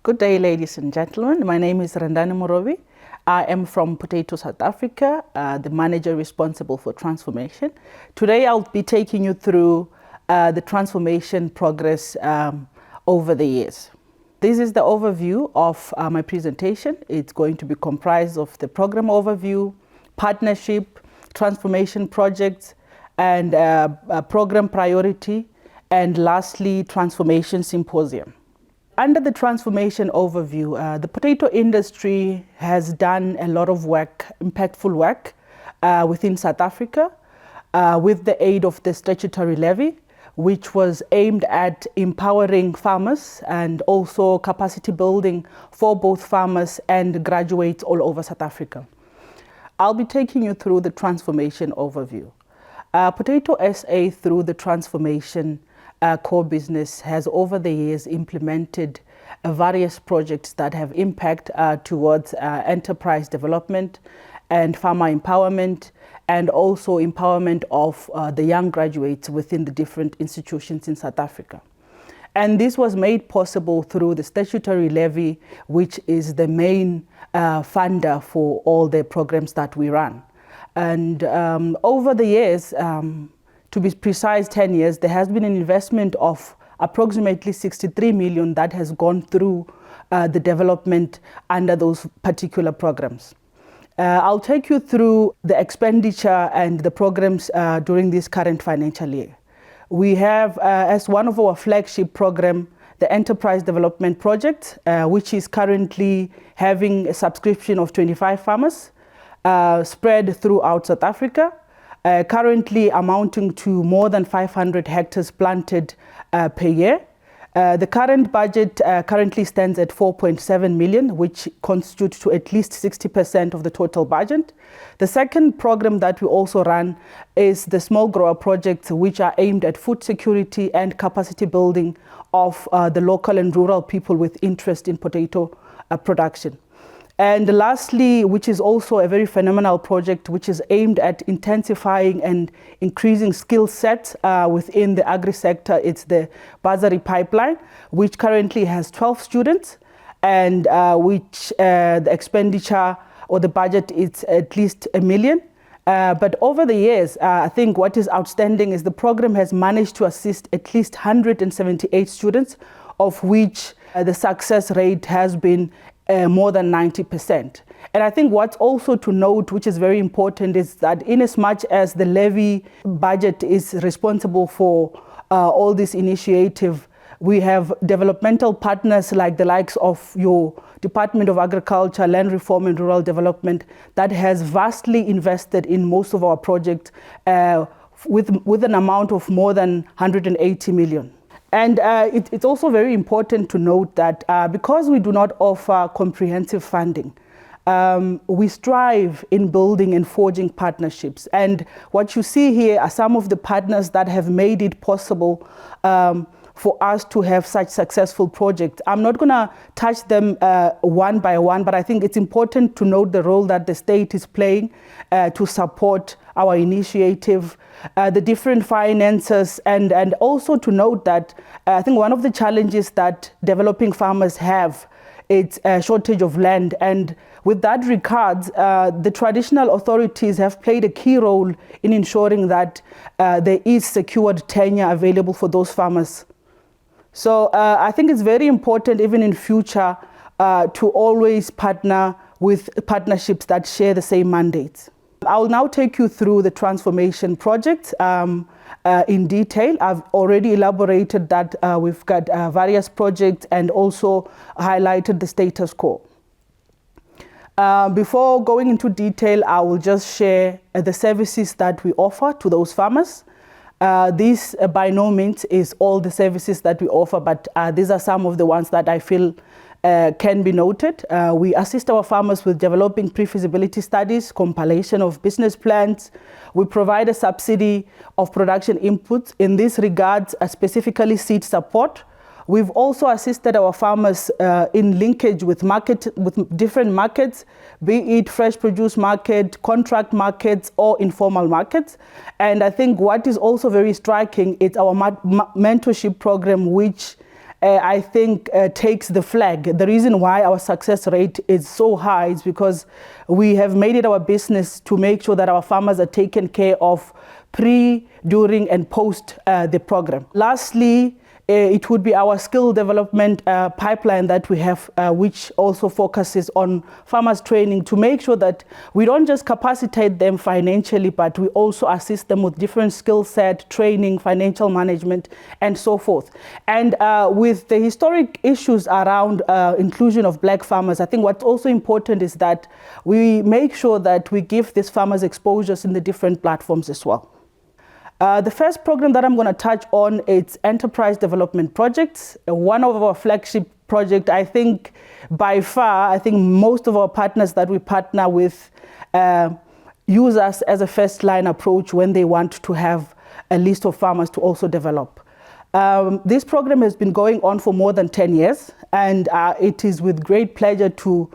Good day, ladies and gentlemen. My name is Rendani Murovhi. I am from Potato South Africa, the manager responsible for transformation. Today, I'll be taking you through the transformation progress over the years. This is the overview of my presentation. It's going to be comprised of the program overview, partnership, transformation projects, and program priority, and lastly, transformation symposium. Under the transformation overview, the potato industry has done a lot of work, impactful work within South Africa with the aid of the statutory levy, which was aimed at empowering farmers and also capacity building for both farmers and graduates all over South Africa. I'll be taking you through the transformation overview. Potato SA, through the transformation core business, has over the years implemented various projects that have impact towards enterprise development and farmer empowerment, and also empowerment of the young graduates within the different institutions in South Africa. And this was made possible through the statutory levy, which is the main funder for all the programs that we run. And over the years, to be precise, 10 years, there has been an investment of approximately 63 million that has gone through the development under those particular programs. I'll take you through the expenditure and the programs during this current financial year. We have, as one of our flagship program, the Enterprise Development Project, which is currently having a subscription of 25 farmers spread throughout South Africa. Currently amounting to more than 500 hectares planted per year. The current budget currently stands at 4.7 million, which constitutes to at least 60% of the total budget. The second program that we also run is the small grower projects, which are aimed at food security and capacity building of the local and rural people with interest in potato production. And lastly, which is also a very phenomenal project, which is aimed at intensifying and increasing skill sets within the agri sector. It's the bursary pipeline, which currently has 12 students, and which the expenditure or the budget is at least 1 million. But over the years, I think what is outstanding is the program has managed to assist at least 178 students, of which the success rate has been more than 90%. And I think what's also to note, which is very important, is that in as much as the levy budget is responsible for all this initiative, we have developmental partners like the likes of your Department of Agriculture, Land Reform and Rural Development that has vastly invested in most of our projects with an amount of more than 180 million. And it's also very important to note that because we do not offer comprehensive funding, we strive in building and forging partnerships. And what you see here are some of the partners that have made it possible for us to have such successful projects. I'm not going to touch them one by one, but I think it's important to note the role that the state is playing to support our initiative, the different finances, and also to note that I think one of the challenges that developing farmers have, it's a shortage of land. And with that regards, the traditional authorities have played a key role in ensuring that there is secured tenure available for those farmers. So I think it's very important, even in future, to always partner with partnerships that share the same mandates. I'll now take you through the transformation project in detail. I've already elaborated that we've got various projects and also highlighted the status quo. Before going into detail, I will just share the services that we offer to those farmers. This by no means is all the services that we offer, but these are some of the ones that I feel can be noted. We assist our farmers with developing pre-feasibility studies, compilation of business plans. We provide a subsidy of production inputs. In this regard, specifically seed support. We've also assisted our farmers in linkage with different markets, be it fresh produce market, contract markets, or informal markets. And I think what is also very striking is our mentorship program, which I think takes the flag. The reason why our success rate is so high is because we have made it our business to make sure that our farmers are taken care of pre, during, and post the program. Lastly, it would be our skill development pipeline that we have, which also focuses on farmers training to make sure that we don't just capacitate them financially, but we also assist them with different skill set, training, financial management, and so forth. And with the historic issues around inclusion of Black farmers, I think what's also important is that we make sure that we give these farmers exposures in the different platforms as well. The first program that I'm going to touch on is enterprise development projects. One of our flagship projects, I think by far, I think most of our partners that we partner with use us as a first line approach when they want to have a list of farmers to also develop. This program has been going on for more than 10 years, and it is with great pleasure to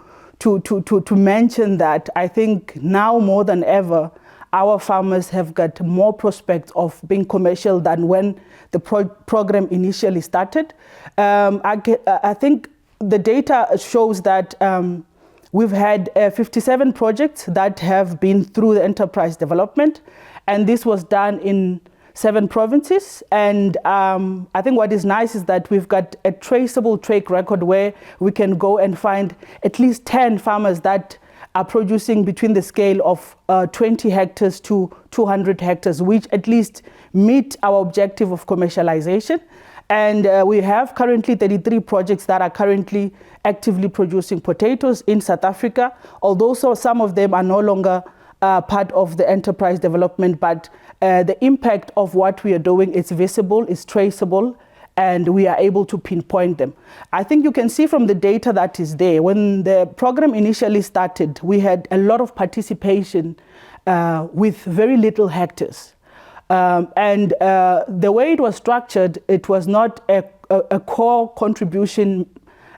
mention that I think now more than ever, our farmers have got more prospects of being commercial than when the program initially started. I think the data shows that we've had 57 projects that have been through the enterprise development, and this was done in 7 provinces. And I think what is nice is that we've got a traceable track record where we can go and find at least 10 farmers that are producing between the scale of 20 hectares to 200 hectares, which at least meet our objective of commercialization. And we have currently 33 projects that are currently actively producing potatoes in South Africa, although some of them are no longer part of the enterprise development, but the impact of what we are doing is visible, is traceable, and we are able to pinpoint them. I think you can see from the data that is there, when the program initially started, we had a lot of participation with very little hectares. And the way it was structured, it was not a core contribution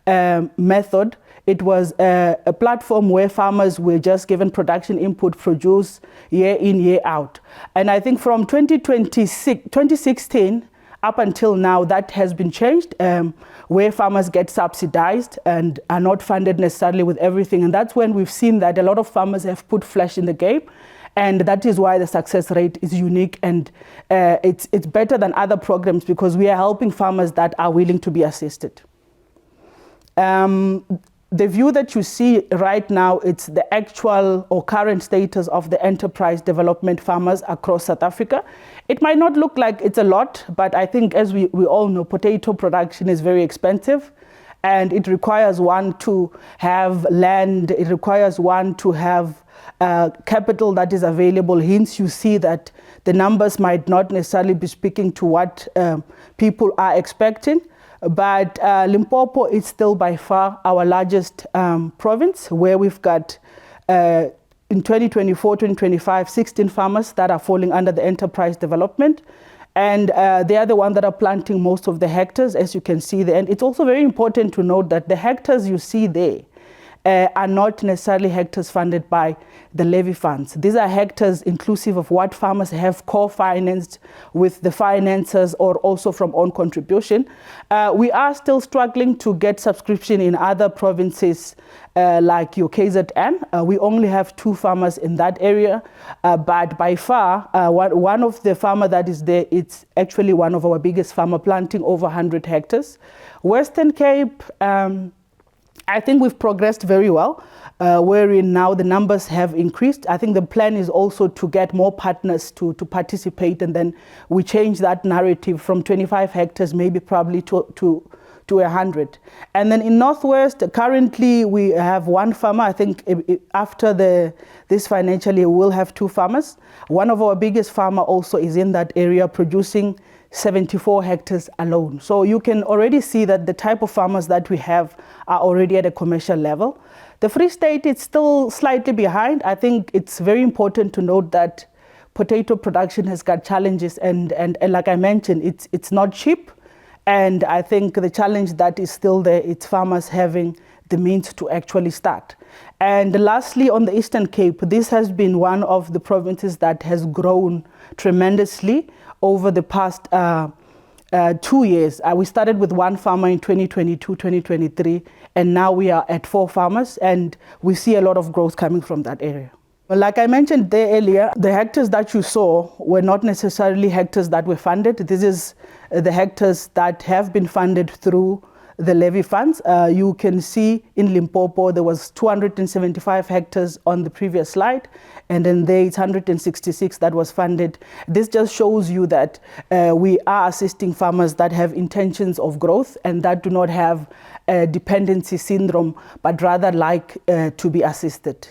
method. It was a platform where farmers were just given production input, produce year in, year out. And I think from 2016, up until now, that has been changed, where farmers get subsidized and are not funded necessarily with everything. And that's when we've seen that a lot of farmers have put flesh in the game. And that is why the success rate is unique, and it's better than other programs because we are helping farmers that are willing to be assisted. The view that you see right now, it's the actual or current status of the enterprise development farmers across South Africa. It might not look like it's a lot, but I think as we all know, potato production is very expensive, and it requires one to have land, it requires one to have capital that is available. Hence, you see that the numbers might not necessarily be speaking to what people are expecting. But Limpopo is still by far our largest province, where we've got, in 2024, 2025, 16 farmers that are falling under the enterprise development. And they are the ones that are planting most of the hectares, as you can see there. And it's also very important to note that the hectares you see there are not necessarily hectares funded by the levy funds. These are hectares inclusive of what farmers have co-financed with the financiers or also from own contribution. We are still struggling to get subscription in other provinces like your KZN. We only have 2 farmers in that area, but by far, one of the farmer that is there, it's actually one of our biggest farmer, planting over 100 hectares. Western Cape, I think we've progressed very well, wherein now the numbers have increased. I think the plan is also to get more partners to participate, and then we change that narrative from 25 hectares, maybe probably to 100. And then in Northwest, currently we have 1 farmer. I think after this financial year, we'll have 2 farmers. One of our biggest farmer also is in that area, producing 74 hectares alone. So you can already see that the type of farmers that we have are already at a commercial level. The Free State is still slightly behind. I think it's very important to note that potato production has got challenges, and like I mentioned, it's not cheap. And I think the challenge that is still there, it's farmers having the means to actually start. And lastly, on the Eastern Cape, this has been one of the provinces that has grown tremendously over the past 2 years. We started with 1 farmer in 2022, 2023, and now we are at 4 farmers, and we see a lot of growth coming from that area. Well, like I mentioned there earlier, the hectares that you saw were not necessarily hectares that were funded. This is the hectares that have been funded through the levy funds. You can see in Limpopo there was 275 hectares on the previous slide, and then there it's 166 that was funded. This just shows you that we are assisting farmers that have intentions of growth and that do not have a dependency syndrome, but rather like to be assisted.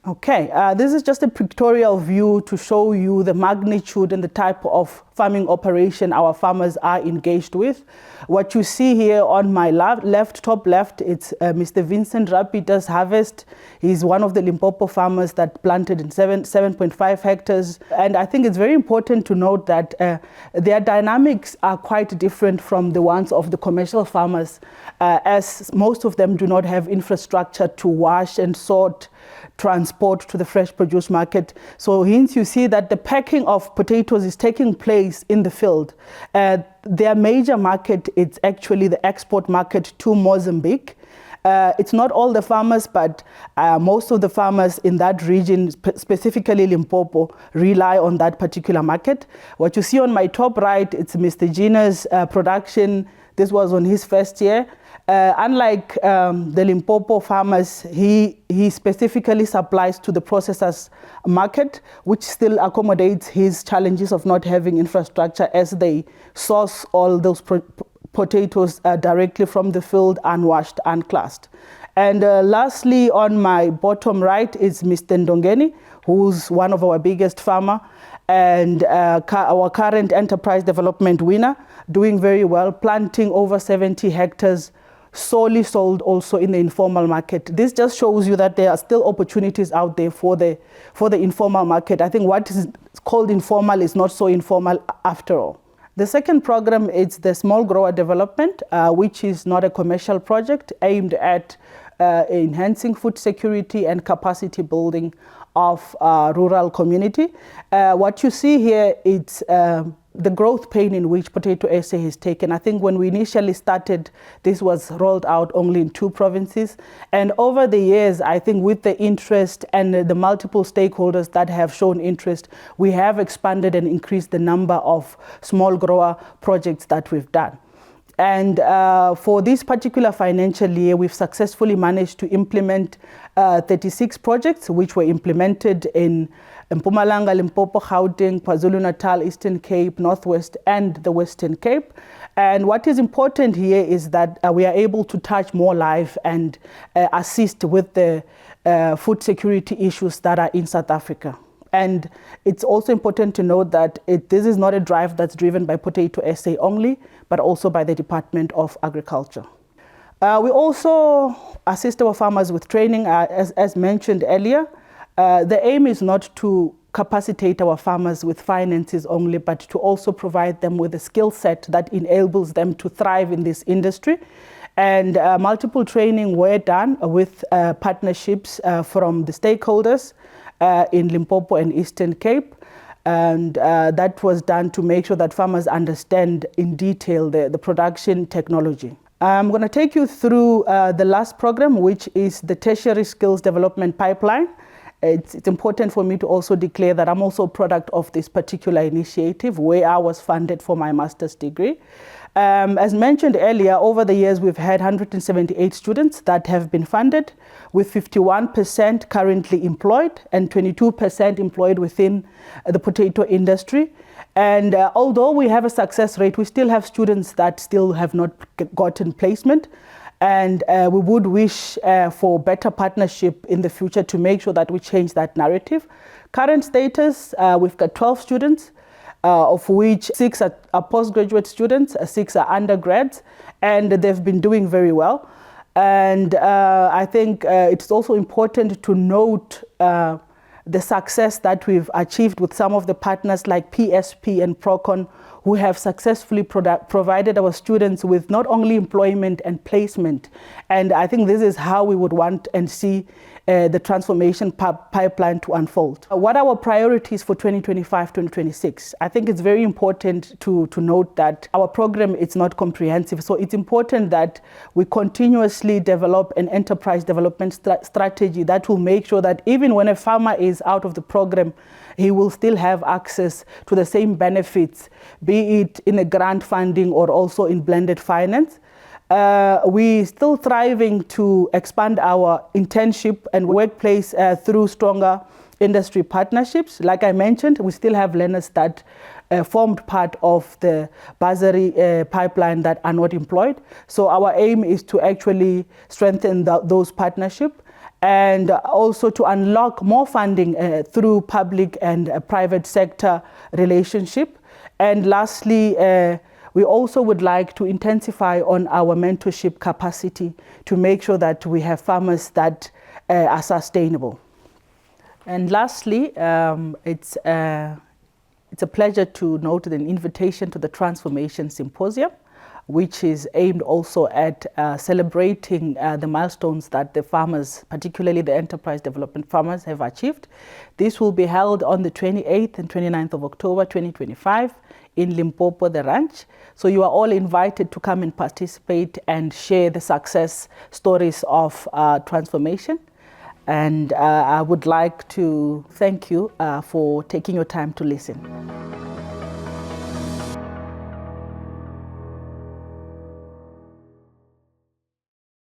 Okay, this is just a pictorial view to show you the magnitude and the type of farming operation our farmers are engaged with. What you see here on my top left, it's Mr. Vincent Rapita's harvest. He's one of the Limpopo farmers that planted in 7.5 hectares. And I think it's very important to note that their dynamics are quite different from the ones of the commercial farmers, as most of them do not have infrastructure to wash and sort, transport to the fresh produce market. So hence you see that the packing of potatoes is taking place in the field. Their major market is actually the export market to Mozambique. It's not all the farmers, but most of the farmers in that region, specifically Limpopo, rely on that particular market. What you see on my top right, it's Mr. Gina's production. This was on his first year. Unlike the Limpopo farmers, he specifically supplies to the processors market, which still accommodates his challenges of not having infrastructure as they source all those potatoes directly from the field, unwashed, unclassed. And lastly, on my bottom right is Mr. Ndongeni, who's one of our biggest farmer and our current enterprise development winner, doing very well, planting over 70 hectares, solely sold also in the informal market. This just shows you that there are still opportunities out there for the informal market. I think what is called informal is not so informal after all. The second program is the small grower development, which is not a commercial project aimed at enhancing food security and capacity building of rural community. What you see here is the growth pain in which Potato SA has taken. I think when we initially started, this was rolled out only in 2 provinces. And over the years, I think with the interest and the multiple stakeholders that have shown interest, we have expanded and increased the number of small grower projects that we've done. And for this particular financial year, we've successfully managed to implement 36 projects, which were implemented in Mpumalanga, Limpopo, Gauteng, KwaZulu-Natal, Eastern Cape, Northwest, and the Western Cape. And what is important here is that we are able to touch more lives and assist with the food security issues that are in South Africa. And it's also important to note that this is not a drive that's driven by Potato SA only, but also by the Department of Agriculture. We also assist our farmers with training, as mentioned earlier. The aim is not to capacitate our farmers with finances only, but to also provide them with a skill set that enables them to thrive in this industry. And multiple training were done with partnerships from the stakeholders in Limpopo and Eastern Cape. And that was done to make sure that farmers understand in detail the production technology. I'm going to take you through the last program, which is the Tertiary Skills Development Pipeline. It's important for me to also declare that I'm also a product of this particular initiative where I was funded for my master's degree. As mentioned earlier, over the years, we've had 178 students that have been funded, with 51% currently employed and 22% employed within the potato industry. And although we have a success rate, we still have students that still have not gotten placement. And we would wish for better partnership in the future to make sure that we change that narrative. Current status, we've got 12 students, of which 6 are postgraduate students, 6 are undergrads, and they've been doing very well. And I think it's also important to note the success that we've achieved with some of the partners like PSP and Procon, who have successfully provided our students with not only employment and placement. And I think this is how we would want and see the transformation pipeline to unfold. What are our priorities for 2025-2026? I think it's very important to note that our program is not comprehensive. So it's important that we continuously develop an enterprise development strategy that will make sure that even when a farmer is out of the program, he will still have access to the same benefits, be it in a grant funding or also in blended finance. We're still thriving to expand our internship and workplace through stronger industry partnerships. Like I mentioned, we still have learners that formed part of the bursary pipeline that are not employed. So our aim is to actually strengthen those partnerships and also to unlock more funding through public and private sector relationship. And lastly, we also would like to intensify on our mentorship capacity to make sure that we have farmers that are sustainable. And lastly, it's a pleasure to note an invitation to the Transformation Symposium, which is aimed also at celebrating the milestones that the farmers, particularly the enterprise development farmers, have achieved. This will be held on the 28th and 29th of October 2025 in Limpopo, the ranch. So you are all invited to come and participate and share the success stories of transformation. And I would like to thank you for taking your time to listen.